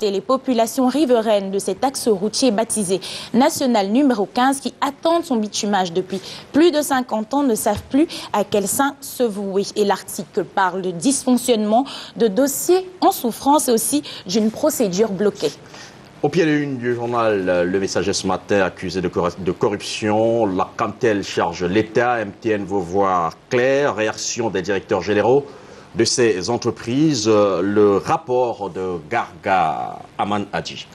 Et les populations riveraines de cet axe routier baptisé national numéro 15 qui attendent son bitumage depuis plus de 50 ans ne savent plus à quel saint se vouer. Et l'article parle de dysfonctionnement de dossiers en souffrance et aussi d'une procédure bloquée. Au pied de l'une du journal Le Messager ce matin, accusé de corruption, la Camtel charge l'État, MTN veut voir clair, réaction des directeurs généraux de ces entreprises, le rapport de Garga Aman Hadji.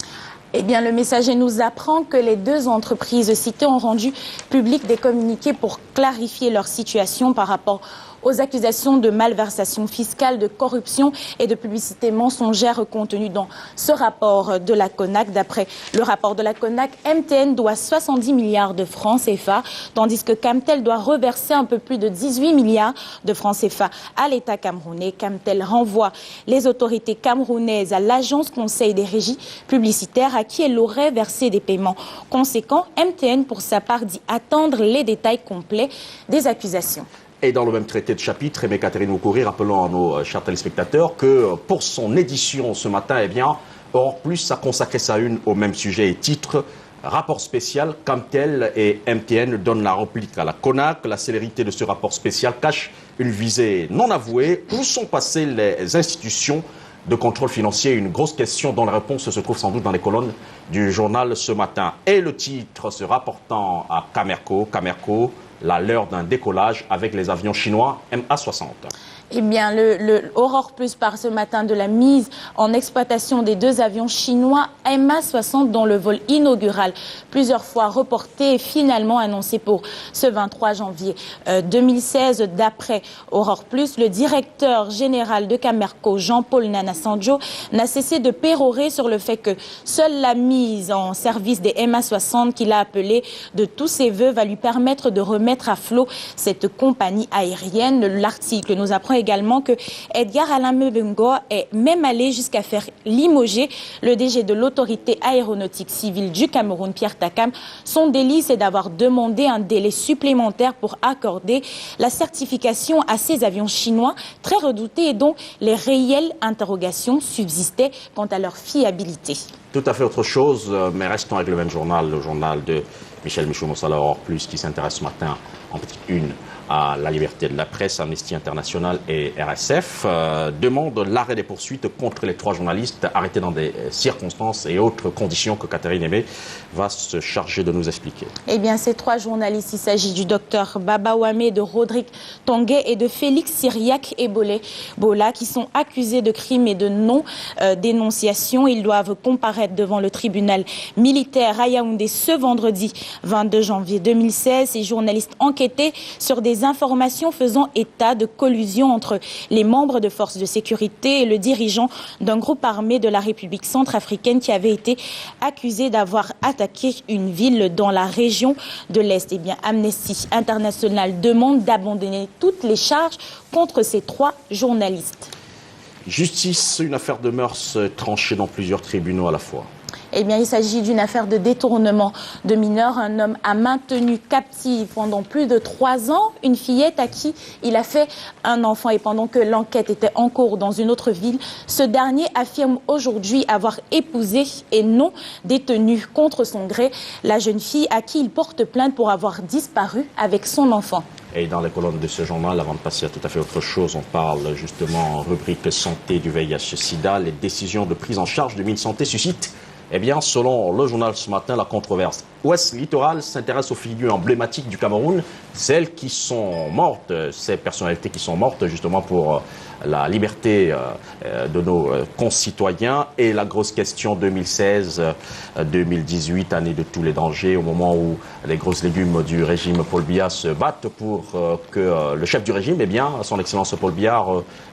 Eh bien, le Messager nous apprend que les deux entreprises citées ont rendu public des communiqués pour clarifier leur situation par rapport aux accusations de malversation fiscale, de corruption et de publicité mensongère contenues dans ce rapport de la CONAC. D'après le rapport de la CONAC, MTN doit 70 milliards de francs CFA, tandis que Camtel doit reverser un peu plus de 18 milliards de francs CFA à l'État camerounais. Camtel renvoie les autorités camerounaises à l'Agence Conseil des régies publicitaires à qui elle aurait versé des paiements conséquents. MTN, pour sa part, dit attendre les détails complets des accusations. Et dans le même traité de chapitre, Aimé Catherine Oukouri, rappelons à nos chers téléspectateurs que pour son édition ce matin, eh bien, Europe Plus a consacré sa une au même sujet et titre. Rapport spécial, Camtel et MTN donnent la réplique à la CONAC. La célérité de ce rapport spécial cache une visée non avouée. Où sont passées les institutions de contrôle financier? Une grosse question dont la réponse se trouve sans doute dans les colonnes du journal ce matin. Et le titre se rapportant à Camerco, la l'heure d'un décollage avec les avions chinois MA60. Eh bien, le Aurore Plus part ce matin de la mise en exploitation des deux avions chinois MA60 dont le vol inaugural, plusieurs fois reporté et finalement annoncé pour ce 23 janvier 2016. D'après Aurore Plus, le directeur général de Camerco, Jean-Paul Nana-Sandjo, n'a cessé de pérorer sur le fait que seule la mise en service des MA60 qu'il a appelé de tous ses voeux va lui permettre de remettre à flot cette compagnie aérienne. L'article nous apprend également que Edgar Alain Mebengo est même allé jusqu'à faire limoger le DG de l'autorité aéronautique civile du Cameroun, Pierre Takam. Son délit, c'est d'avoir demandé un délai supplémentaire pour accorder la certification à ces avions chinois très redoutés et dont les réelles interrogations subsistaient quant à leur fiabilité. Tout à fait autre chose, mais restons avec le même journal, le journal de Michel Michou-Moussala Aurore Plus, qui s'intéresse ce matin en petite une à la liberté de la presse. Amnesty International et RSF demandent l'arrêt des poursuites contre les 3 journalistes arrêtés dans des circonstances et autres conditions que Catherine Aimé va se charger de nous expliquer. Eh bien, ces 3 journalistes, il s'agit du docteur Baba Wame, de Rodrigue Tongué et de Félix Syriac Ebola, qui sont accusés de crimes et de non-dénonciation. Ils doivent comparaître devant le tribunal militaire à Yaoundé ce vendredi 22 janvier 2016. Ces journalistes enquêtés sur des informations faisant état de collusion entre les membres de forces de sécurité et le dirigeant d'un groupe armé de la République centrafricaine qui avait été accusé d'avoir attaqué une ville dans la région de l'Est. Eh bien, Amnesty International demande d'abandonner toutes les charges contre ces 3 journalistes. Justice, une affaire de mœurs tranchée dans plusieurs tribunaux à la fois. Eh bien, il s'agit d'une affaire de détournement de mineurs. Un homme a maintenu captive pendant plus de 3 ans une fillette à qui il a fait un enfant. Et pendant que l'enquête était en cours dans une autre ville, ce dernier affirme aujourd'hui avoir épousé et non détenu contre son gré la jeune fille à qui il porte plainte pour avoir disparu avec son enfant. Et dans les colonnes de ce journal, avant de passer à tout à fait autre chose, on parle justement en rubrique santé du VIH-Sida. Les décisions de prise en charge de MinSanté suscitent, eh bien, selon le journal ce matin, la controverse. Ouest Littoral s'intéresse aux figures emblématiques du Cameroun, celles qui sont mortes, ces personnalités qui sont mortes justement pour la liberté de nos concitoyens. Et la grosse question 2016-2018, année de tous les dangers, au moment où les grosses légumes du régime Paul Biya se battent pour que le chef du régime, eh bien, son excellence Paul Biya,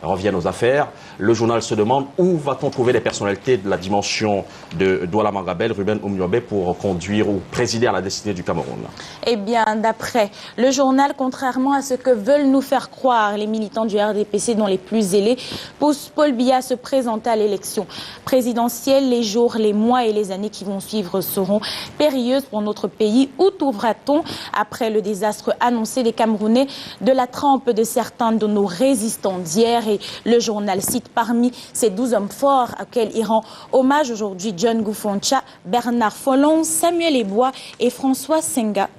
revienne aux affaires. Le journal se demande où va-t-on trouver les personnalités de la dimension de Douala Mangabel, Ruben Oumyobé pour conduire ou présider à la destinée du Cameroun. Eh bien, d'après le journal, contrairement à ce que veulent nous faire croire les militants du RDPC dont les plus plus zélé pousse Paul Biya à se présenter à l'élection présidentielle. Les jours, les mois et les années qui vont suivre seront périlleuses pour notre pays. Où trouvera-t-on, après le désastre annoncé des Camerounais, de la trempe de certains de nos résistants d'hier? Et le journal cite parmi ces 12 hommes forts auxquels il rend hommage aujourd'hui John Gufoncha, Bernard Follon, Samuel Ebois et François Senga.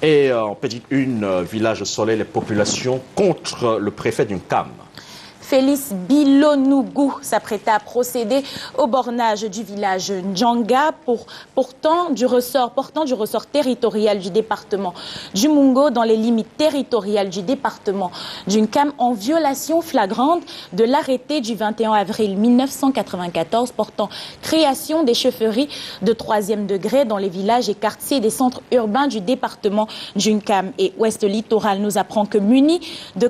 Et en petite une, village Soleil, les populations contre le préfet d'une CAM. Félix Bilonougou s'apprêtait à procéder au bornage du village Ndjanga portant du ressort territorial du département du Mungo dans les limites territoriales du département d'Unkam en violation flagrante de l'arrêté du 21 avril 1994 portant création des chefferies de 3e degré dans les villages et quartiers des centres urbains du département d'Unkam. Et Ouest Littoral nous apprend que munis de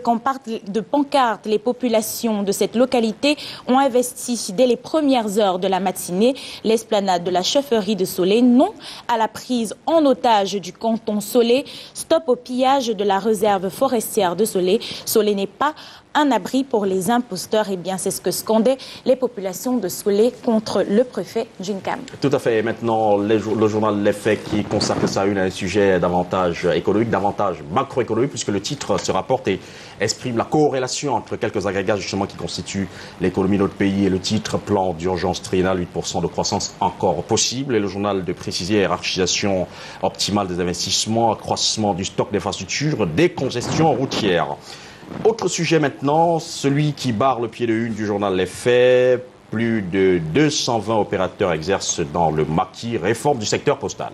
pancartes, les populations de cette localité ont investi dès les premières heures de la matinée l'esplanade de la chefferie de Soleil, non à la prise en otage du canton Soleil, stop au pillage de la réserve forestière de Soleil. Soleil n'est pas un abri pour les imposteurs. Et bien, c'est ce que scandaient les populations de Soleil contre le préfet d'Unkam. Tout à fait. Et maintenant, le journal Les Faits qui consacre sa une à un sujet davantage économique, davantage macroéconomique, puisque le titre se rapporte et exprime la corrélation entre quelques agrégats justement qui constituent l'économie de notre pays. Et le titre, plan d'urgence triennal, 8% de croissance encore possible. Et le journal de préciser hiérarchisation optimale des investissements, accroissement du stock d'infrastructures, décongestion routière. Autre sujet maintenant, celui qui barre le pied de une du journal Les Faits. Plus de 220 opérateurs exercent dans le maquis, réforme du secteur postal.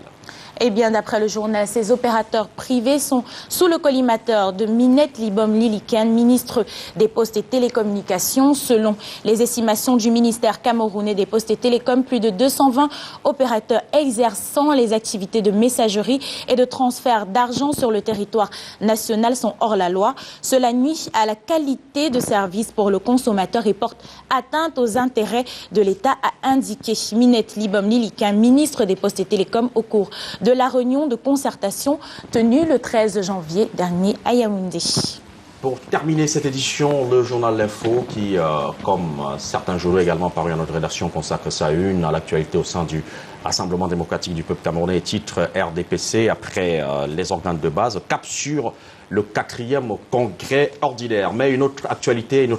Eh bien, d'après le journal, ces opérateurs privés sont sous le collimateur de Minette Libom Lilikan, ministre des Postes et Télécommunications. Selon les estimations du ministère camerounais des Postes et Télécoms, plus de 220 opérateurs exerçant les activités de messagerie et de transfert d'argent sur le territoire national sont hors la loi. Cela nuit à la qualité de service pour le consommateur et porte atteinte aux intérêts de l'État, a indiqué Minette Libom Lilikan, ministre des Postes et Télécoms, au cours de la réunion de concertation tenue le 13 janvier dernier à Yaoundé. Pour terminer cette édition, le journal L'Info qui, comme certains journaux également paru à notre rédaction, consacre sa une à l'actualité au sein du Rassemblement démocratique du peuple camerounais, titre RDPC, après les organes de base, cap sur le 4e congrès ordinaire. Mais une autre actualité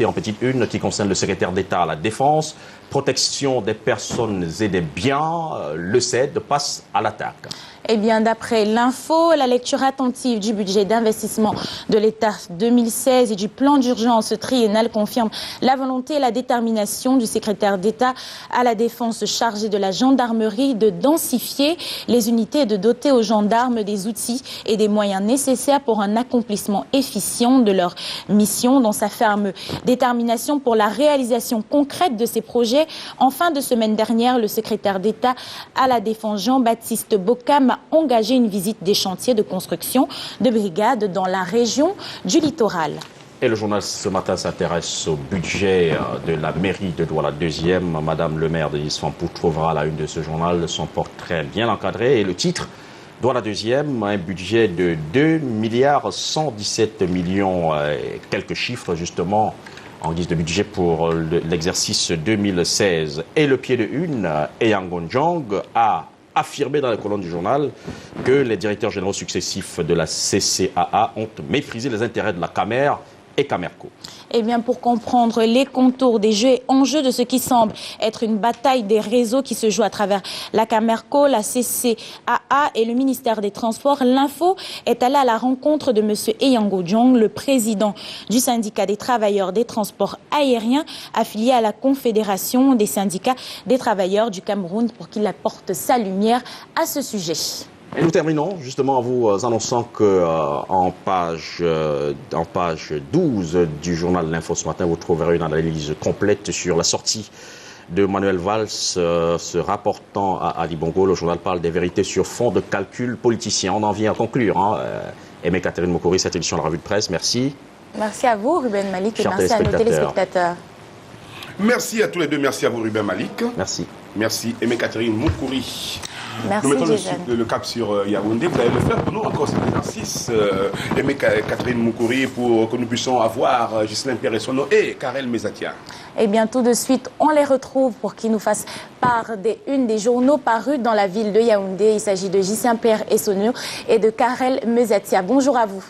en petite une qui concerne le secrétaire d'État à la Défense, protection des personnes et des biens, le CED passe à l'attaque. Eh bien, d'après l'info, la lecture attentive du budget d'investissement de l'État 2016 et du plan d'urgence triennal confirme la volonté et la détermination du secrétaire d'État à la Défense chargé de la gendarmerie de densifier les unités et de doter aux gendarmes des outils et des moyens nécessaires pour un accomplissement efficient de leur mission. Dans sa ferme détermination pour la réalisation concrète de ces projets, en fin de semaine dernière, le secrétaire d'État à la Défense Jean-Baptiste Bokam a engagé une visite des chantiers de construction de brigades dans la région du littoral. Et le journal ce matin s'intéresse au budget de la mairie de Douala 2e. Madame le maire de Fampou trouvera à la une de ce journal son portrait bien encadré et le titre Douala 2e, un budget de 2 milliards 117 millions, quelques chiffres justement en guise de budget pour l'exercice 2016. Et le pied de une, Eyangonjong a affirmé dans la colonne du journal que les directeurs généraux successifs de la CCAA ont méprisé les intérêts de la CAMER et Camerco. Eh bien, pour comprendre les contours des jeux et enjeux de ce qui semble être une bataille des réseaux qui se joue à travers la Camerco, la CCAA et le ministère des Transports, l'info est allée à la rencontre de M. Eyangonjong, le président du syndicat des travailleurs des transports aériens, affilié à la Confédération des syndicats des travailleurs du Cameroun, pour qu'il apporte sa lumière à ce sujet. Et nous terminons justement en vous annonçant que en page 12 du journal L'Info ce matin, vous trouverez une analyse complète sur la sortie de Manuel Valls se rapportant à Ali Bongo. Le journal parle des vérités sur fond de calcul politicien. On en vient à conclure. Aimé Catherine Mokori, cette édition de la revue de presse. Merci. Merci à vous, Ruben Malik, et merci à nos téléspectateurs. Merci à tous les deux. Merci à vous, Ruben Malik. Merci. Merci, Aimé Catherine Mokori. Merci, nous mettons Jason. le cap sur Yaoundé. Vous allez le faire pour nous encore cet exercice, Aimé Catherine Moukouri, pour que nous puissions avoir Ghislain Pierre-Essono et Karel Mezatia. Et bien tout de suite, on les retrouve pour qu'ils nous fassent part une des journaux parus dans la ville de Yaoundé. Il s'agit de Ghislain Pierre-Essono et de Karel Mezatia. Bonjour à vous.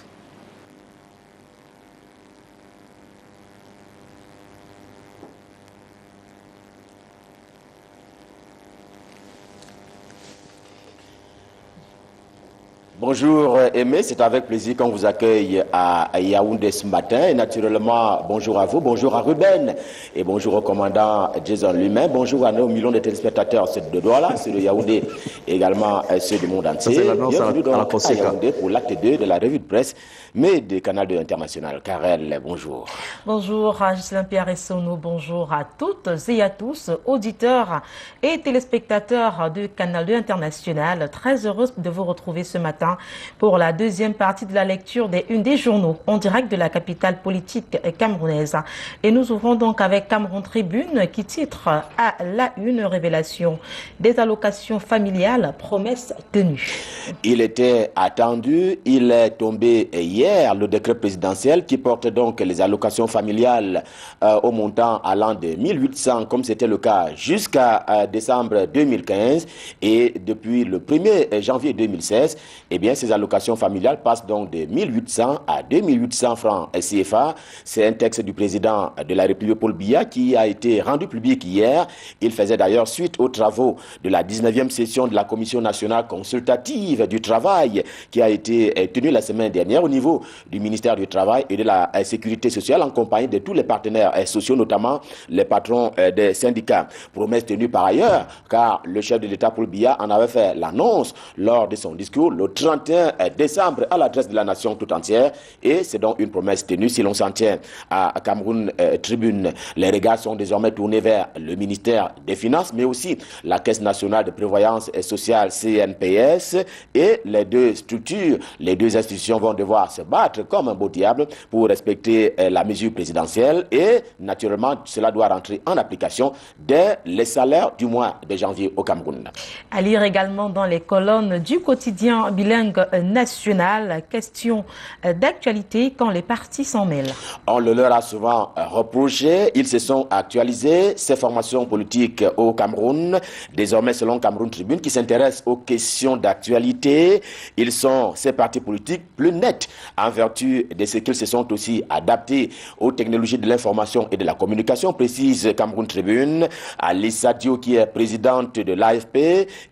Bonjour Aimé, c'est avec plaisir qu'on vous accueille à Yaoundé ce matin. Et naturellement, bonjour à vous, bonjour à Ruben et bonjour au commandant Jason lui-même. Bonjour à nos millions de téléspectateurs, ceux de Douala, ceux de Yaoundé et également ceux du monde entier. Bienvenue donc à Yaoundé pour l'acte 2 de la revue de presse, mais du Canal 2 International. Karel, bonjour. Bonjour à Ghislain Pierre-Essono, bonjour à toutes et à tous, auditeurs et téléspectateurs du Canal 2 International. Très heureuse de vous retrouver ce matin pour la deuxième partie de la lecture des unes des journaux en direct de la capitale politique camerounaise. Et nous ouvrons donc avec Cameroun Tribune qui titre à la une révélation des allocations familiales, promesses tenues. Il était attendu, il est tombé hier le décret présidentiel qui porte donc les allocations familiales au montant allant de 1800 comme c'était le cas jusqu'à décembre 2015 et depuis le 1er janvier 2016, eh bien, ces allocations familiales passent donc de 1800 à 2800 francs CFA. C'est un texte du président de la République, Paul Biya, qui a été rendu public hier. Il faisait d'ailleurs suite aux travaux de la 19e session de la Commission nationale consultative du travail qui a été tenue la semaine dernière au niveau du ministère du Travail et de la Sécurité sociale en compagnie de tous les partenaires sociaux, notamment les patrons des syndicats. Promesse tenue par ailleurs, car le chef de l'État, Paul Biya, en avait fait l'annonce lors de son discours le 31 décembre à l'adresse de la nation tout entière et c'est donc une promesse tenue. Si l'on s'en tient à Cameroun Tribune, les regards sont désormais tournés vers le ministère des Finances mais aussi la Caisse nationale de prévoyance sociale CNPS et les deux structures, les deux institutions vont devoir se battre comme un beau diable pour respecter la mesure présidentielle et naturellement cela doit rentrer en application dès les salaires du mois de janvier au Cameroun. À lire également dans les colonnes du quotidien bilingue national, question d'actualité quand les partis s'en mêlent. On le leur a souvent reproché, ils se sont actualisés, ces formations politiques au Cameroun, désormais selon Cameroun Tribune, qui s'intéressent aux questions d'actualité, ils sont, ces partis politiques, plus nets en vertu de ce qu'ils se sont aussi adaptés aux technologies de l'information et de la communication, précise Cameroun Tribune. Alice Sadio, qui est présidente de l'AFP,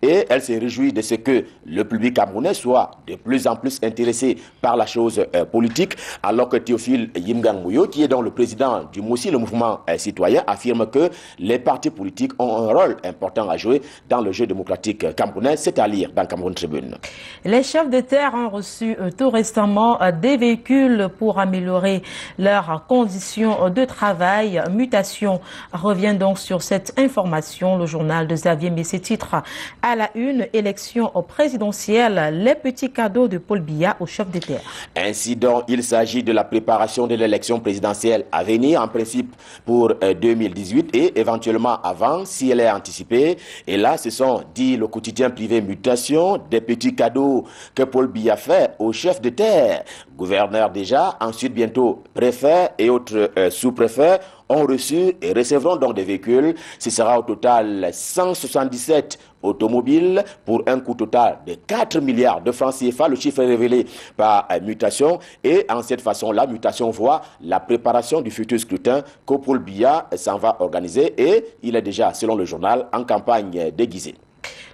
et elle se réjouit de ce que le public camerounais soit de plus en plus intéressé par la chose politique, alors que Théophile Yimgang Mouyo, qui est donc le président du MOUSI, le mouvement citoyen, affirme que les partis politiques ont un rôle important à jouer dans le jeu démocratique camerounais. C'est à lire dans Cameroun Tribune. Les chefs de terre ont reçu tout récemment des véhicules pour améliorer leurs conditions de travail. Mutation revient donc sur cette information. Le journal de Xavier Messé titre à la une, élection présidentielle, les petits cadeaux de Paul Biya au chef de terre. Ainsi donc, il s'agit de la préparation de l'élection présidentielle à venir, en principe pour 2018 et éventuellement avant, si elle est anticipée. Et là, ce sont, dit le quotidien privé Mutation, des petits cadeaux que Paul Biya fait au chef de terre. Gouverneur déjà, ensuite bientôt préfet et autres sous-préfets ont reçu et recevront donc des véhicules. Ce sera au total 177 automobiles pour un coût total de 4 milliards de francs CFA. Le chiffre est révélé par Mutation. Et en cette façon-là, Mutation voit la préparation du futur scrutin que Paul Biya s'en va organiser. Et il est déjà, selon le journal, en campagne déguisée.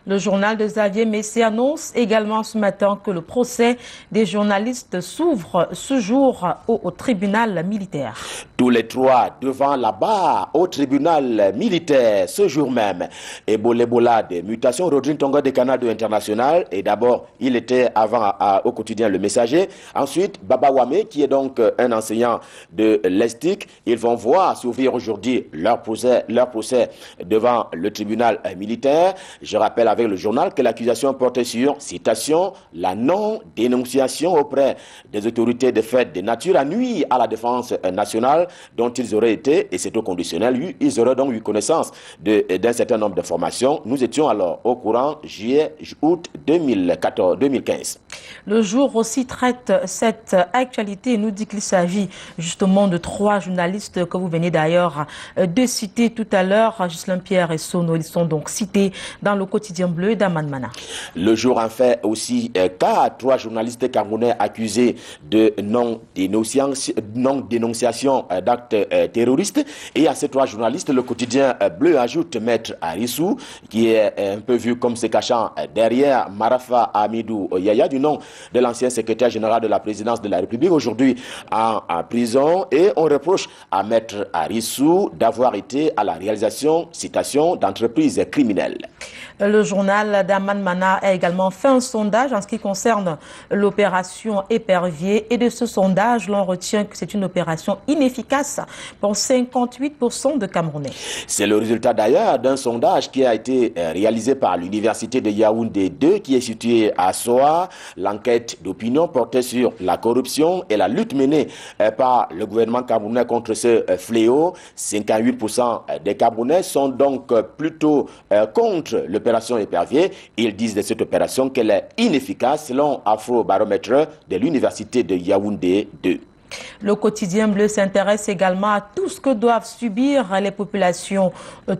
Le journal de Xavier Messé annonce également ce matin que le procès des journalistes s'ouvre ce jour au tribunal militaire. Tous les trois devant la barre au tribunal militaire ce jour même. Ebola des mutations, Rodrigue Tonga des Canal 2 International. Et d'abord, il était avant au quotidien Le Messager. Ensuite, Baba Wame, qui est donc un enseignant de l'ESTIC. Ils vont voir s'ouvrir aujourd'hui leur procès devant le tribunal militaire. Je rappelle avec le journal que l'accusation portait sur, citation, la non-dénonciation auprès des autorités de fait de nature à nuire à la défense nationale dont ils auraient été, et c'est au conditionnel, ils auraient donc eu connaissance d'un certain nombre d'informations. Nous étions alors au courant juillet-août 2015. Le jour aussi traite cette actualité et nous dit qu'il s'agit justement de 3 journalistes que vous venez d'ailleurs de citer tout à l'heure, Ghislain Pierre et Sono. Ils sont donc cités dans le quotidien bleu d'Aman Mana. Le jour en fait aussi cas 3 journalistes camerounais accusés de non-dénonciation d'actes terroristes. Et à ces 3 journalistes, le quotidien bleu ajoute Maître Arissou, qui est un peu vu comme se cachant derrière Marafa Amidou Yaya, du nom de l'ancien secrétaire général de la présidence de la République, aujourd'hui en prison. Et on reproche à Maître Arissou d'avoir été à la réalisation, citation, d'entreprises criminelles. Le journal d'Aman Mana a également fait un sondage en ce qui concerne l'opération Épervier. Et de ce sondage, l'on retient que c'est une opération inefficace pour 58% de Camerounais. C'est le résultat d'ailleurs d'un sondage qui a été réalisé par l'université de Yaoundé 2 qui est située à Soa. L'enquête d'opinion portait sur la corruption et la lutte menée par le gouvernement camerounais contre ce fléau. 58% des Camerounais sont donc plutôt contre l'opération Épervier. Ils disent de cette opération qu'elle est inefficace selon Afrobaromètre de l'université de Yaoundé 2. Le quotidien bleu s'intéresse également à tout ce que doivent subir les populations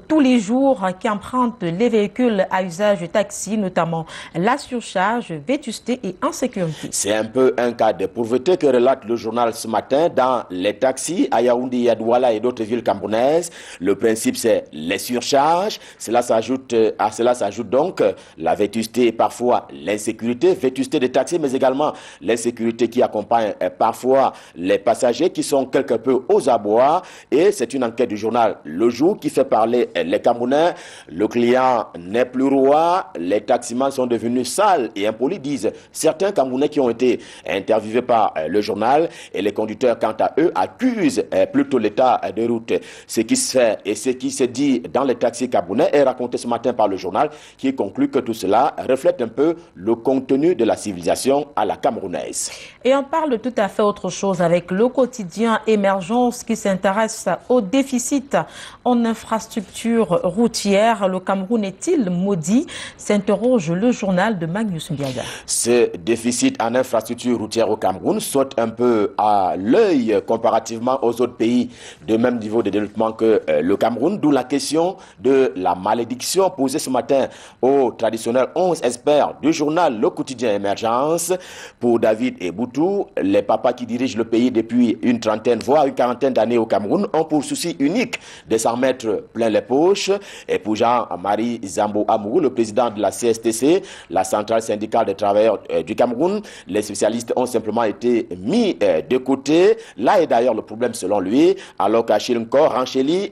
tous les jours qui empruntent les véhicules à usage taxi, notamment la surcharge, vétusté et insécurité. C'est un peu un cas de pauvreté que relate le journal ce matin dans les taxis à Yaoundé, Yadouala et d'autres villes camerounaises. Le principe, c'est les surcharges. À cela s'ajoute donc la vétusté et parfois l'insécurité. Vétusté des taxis, mais également l'insécurité qui accompagne parfois les passagers qui sont quelque peu aux abois. Et c'est une enquête du journal Le Jour qui fait parler les Camerounais. Le client n'est plus roi, les taximans sont devenus sales et impolis, disent certains Camerounais qui ont été interviewés par le journal. Et les conducteurs, quant à eux, accusent plutôt l'état de route. Ce qui se fait et ce qui se dit dans les taxis camerounais est raconté ce matin par le journal qui conclut que tout cela reflète un peu le contenu de la civilisation à la camerounaise. Et on parle de tout à fait autre chose avec le quotidien Émergence qui s'intéresse au déficit en infrastructures routières. Le Cameroun est-il maudit? S'interroge le journal de Magnus Ndiaga. Ce déficit en infrastructures routières au Cameroun saute un peu à l'œil comparativement aux autres pays de même niveau de développement que le Cameroun, d'où la question de la malédiction posée ce matin au traditionnel 11 experts du journal Le Quotidien Émergence. Pour David et Boutou, les papas qui dirigent le pays depuis une trentaine, voire une quarantaine d'années au Cameroun, ont pour souci unique de s'en mettre plein les poches. Et pour Jean-Marie Zambo Amou, le président de la CSTC, la centrale syndicale des travailleurs du Cameroun, les spécialistes ont simplement été mis de côté. Là est d'ailleurs le problème selon lui, alors qu'à Chilinko, renchéri,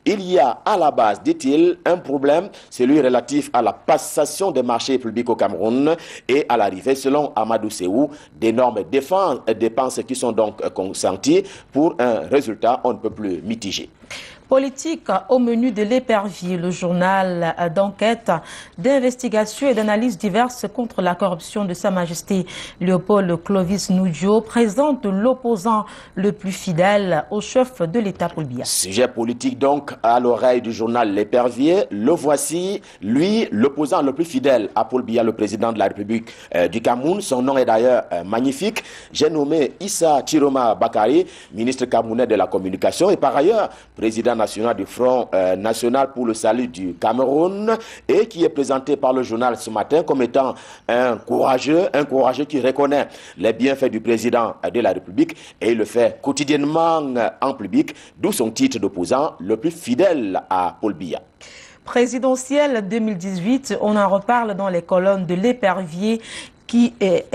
il y a à la base, dit-il, un problème, celui relatif à la passation des marchés publics au Cameroun et à l'arrivée, selon Amadou Séou, d'énormes dépenses qui sont donc consenties pour un résultat on ne peut plus mitigé. Politique au menu de l'Épervier, le journal d'enquête, d'investigation et d'analyse diverses contre la corruption de Sa Majesté Léopold Clovis Noudjo présente l'opposant le plus fidèle au chef de l'État, Paul Biya. Sujet politique donc à l'oreille du journal L'Épervier. Le voici, lui, l'opposant le plus fidèle à Paul Biya, le président de la République du Cameroun. Son nom est d'ailleurs magnifique. J'ai nommé Issa Chiroma Bakari, ministre camerounais de la communication et par ailleurs président national du Front national pour le salut du Cameroun et qui est présenté par le journal ce matin comme étant un courageux qui reconnaît les bienfaits du président de la République et il le fait quotidiennement en public, d'où son titre d'opposant le plus fidèle à Paul Biya. Présidentielle 2018, on en reparle dans les colonnes de l'Épervier qui est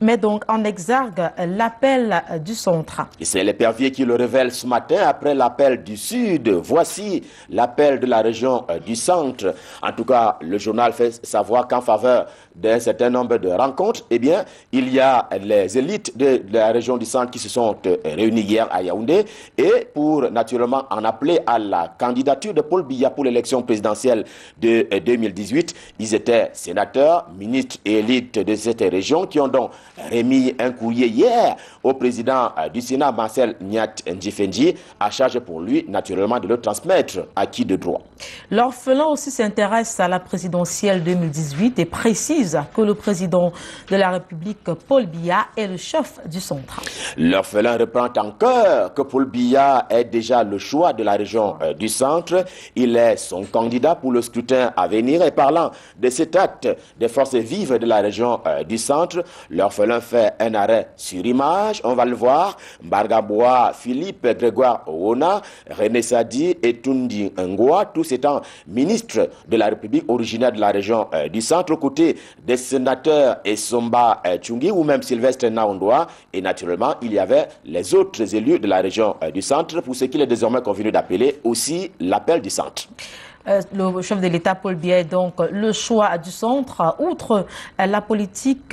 met donc en exergue l'appel du centre. Et c'est l'épervier qui le révèle ce matin après l'appel du Sud. Voici l'appel de la région du Centre. En tout cas, le journal fait savoir qu'en faveur d'un certain nombre de rencontres, eh bien, il y a les élites de la région du Centre qui se sont réunies hier à Yaoundé et pour naturellement en appeler à la candidature de Paul Biya pour l'élection présidentielle de 2018. Ils étaient sénateurs, ministres et élites de cette région qui ont donc remis un courrier hier au président du Sénat, Marcel Niat Ndjifenji, à charge pour lui naturellement de le transmettre à qui de droit. L'orphelin aussi s'intéresse à la présidentielle 2018 et précise que le président de la République, Paul Biya, est le chef du centre. L'orphelin reprend en cœur que Paul Biya est déjà le choix de la région du Centre. Il est son candidat pour le scrutin à venir. Et parlant de cet acte des forces vives de la région du Centre, l'orphelin fait un arrêt sur image. On va le voir. Mbargabois, Philippe, Grégoire Owona, René Sadi et Tundi Ngoa, tous étant ministres de la République originaire de la région du Centre, aux côtés des sénateurs Essomba Tchungi ou même Sylvestre Naondoa. Et naturellement, il y avait les autres élus de la région du Centre, pour ce qu'il est désormais convenu d'appeler aussi l'appel du Centre. Le chef de l'État, Paul Biya, est donc le choix du centre. Outre la politique,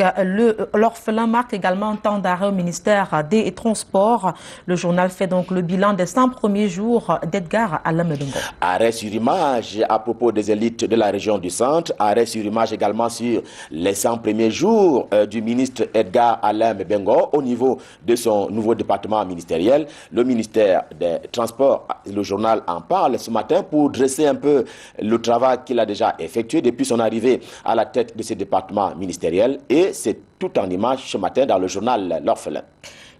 l'orphelin marque également un temps d'arrêt au ministère des Transports. Le journal fait donc le bilan des 100 premiers jours d'Edgar Alain Mebengo. Arrêt sur image à propos des élites de la région du Centre. Arrêt sur image également sur les 100 premiers jours du ministre Edgar Alain Mebengo au niveau de son nouveau département ministériel. Le ministère des Transports, le journal en parle ce matin pour dresser un peu le travail qu'il a déjà effectué depuis son arrivée à la tête de ce département ministériel. Et c'est tout en image ce matin dans le journal L'Orphelin.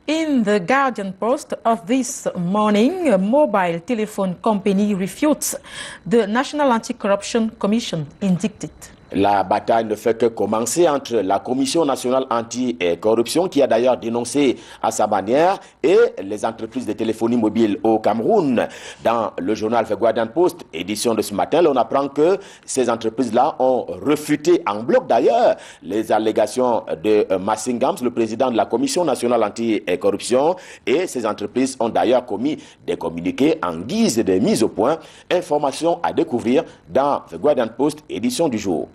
In the Guardian Post of this morning, a mobile telephone company refutes the National Anti-Corruption Commission indicted. La bataille ne fait que commencer entre la Commission nationale anti-corruption, qui a d'ailleurs dénoncé à sa manière, et les entreprises de téléphonie mobile au Cameroun. Dans le journal The Guardian Post, édition de ce matin, on apprend que ces entreprises-là ont refuté en bloc d'ailleurs les allégations de Massingams, le président de la Commission nationale anti-corruption, et ces entreprises ont d'ailleurs commis des communiqués en guise de mise au point. Information à découvrir dans The Guardian Post, édition du jour.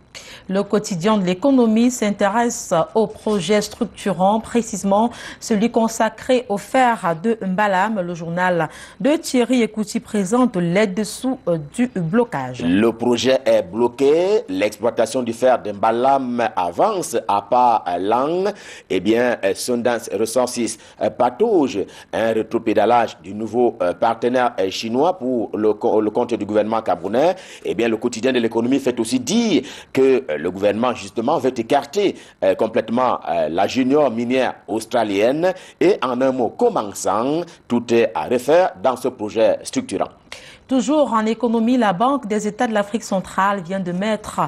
Le quotidien de l'économie s'intéresse aux projets structurants, précisément celui consacré au fer de Mbalam. Le journal de Thierry Ekouti présente les dessous du blocage. Le projet est bloqué, l'exploitation du fer de Mbalam avance à pas lent. Eh bien, Sundance Resources patauge un rétropédalage du nouveau partenaire chinois pour le compte du gouvernement camerounais. Eh bien, le quotidien de l'économie fait aussi dire que le gouvernement justement veut écarter complètement la junior minière australienne et en un mot commençant, tout est à refaire dans ce projet structurant. Toujours en économie, la Banque des États de l'Afrique centrale vient de mettre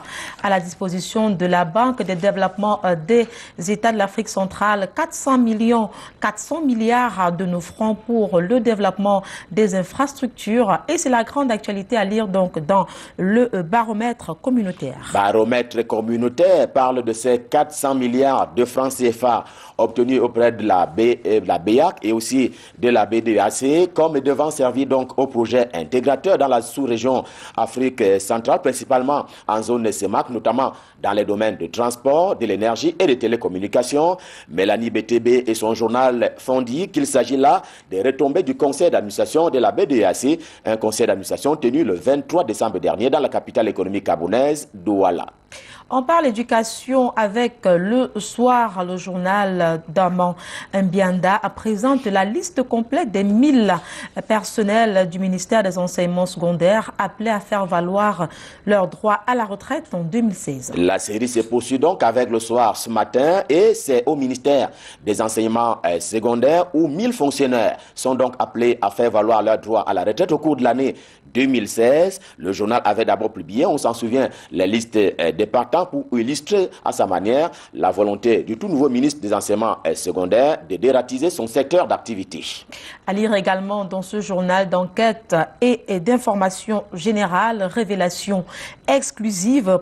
à la disposition de la Banque de développement des États de l'Afrique centrale 400 milliards de nos francs pour le développement des infrastructures. Et c'est la grande actualité à lire donc dans le baromètre communautaire. Baromètre communautaire parle de ces 400 milliards de francs CFA obtenus auprès de la BEAC et aussi de la BDAC comme devant servir donc au projet intégré dans la sous-région Afrique centrale, principalement en zone CEMAC, notamment dans les domaines de transport, de l'énergie et des télécommunications. Mélanie BTB et son journal font dire qu'il s'agit là des retombées du conseil d'administration de la BDAC, un conseil d'administration tenu le 23 décembre dernier dans la capitale économique gabonaise, Douala. On parle éducation avec le soir. Le journal d'Aman Mbianda présente la liste complète des 1000 personnels du ministère des enseignements secondaires appelés à faire valoir leur droit à la retraite en 2016. La série se poursuit donc avec le soir ce matin et c'est au ministère des enseignements secondaires où 1000 fonctionnaires sont donc appelés à faire valoir leur droit à la retraite au cours de l'année 2016. Le journal avait d'abord publié, on s'en souvient, les listes des partants pour illustrer à sa manière la volonté du tout nouveau ministre des enseignements secondaires de dératiser son secteur d'activité. À lire également dans ce journal d'enquête et d'information générale, révélation exclusive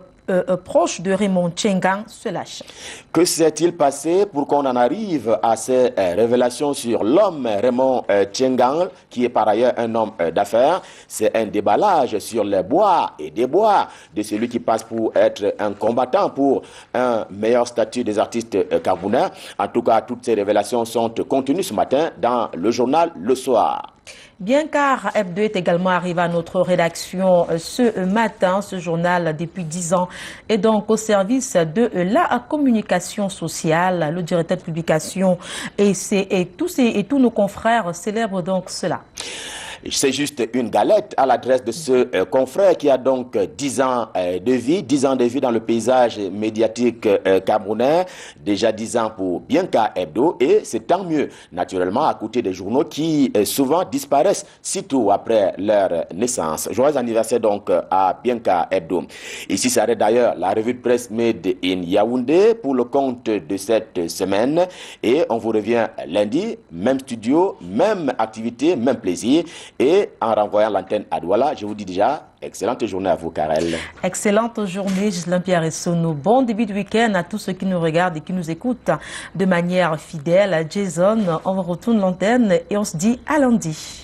proche de Raymond Tchengang se lâche. Que s'est-il passé pour qu'on en arrive à ces révélations sur l'homme Raymond Tchengang, qui est par ailleurs un homme d'affaires? C'est un déballage sur les bois et déboires de celui qui passe pour être un combattant pour un meilleur statut des artistes camerounais. En tout cas, toutes ces révélations sont contenues ce matin dans le journal Le Soir. Biancar Hebdo est également arrivé à notre rédaction ce matin. Ce journal, depuis 10 ans, est donc au service de la communication sociale. Le directeur de publication et tous nos confrères célèbrent donc cela. C'est juste une galette à l'adresse de ce confrère qui a donc 10 ans de vie, 10 ans de vie dans le paysage médiatique camerounais, déjà 10 ans pour Biancar Hebdo, et c'est tant mieux, naturellement, à côté des journaux qui souvent disparaissent sitôt après leur naissance. Joyeux anniversaire donc à Biancar Hebdo. Ici s'arrête d'ailleurs la revue de presse Made in Yaoundé pour le compte de cette semaine, et on vous revient lundi, même studio, même activité, même plaisir. Et en renvoyant l'antenne à Douala, je vous dis déjà, excellente journée à vous, Karel. Excellente journée, Ghislain Pierre Essonno. Bon début de week-end à tous ceux qui nous regardent et qui nous écoutent de manière fidèle. Jason, on retourne l'antenne et on se dit à lundi.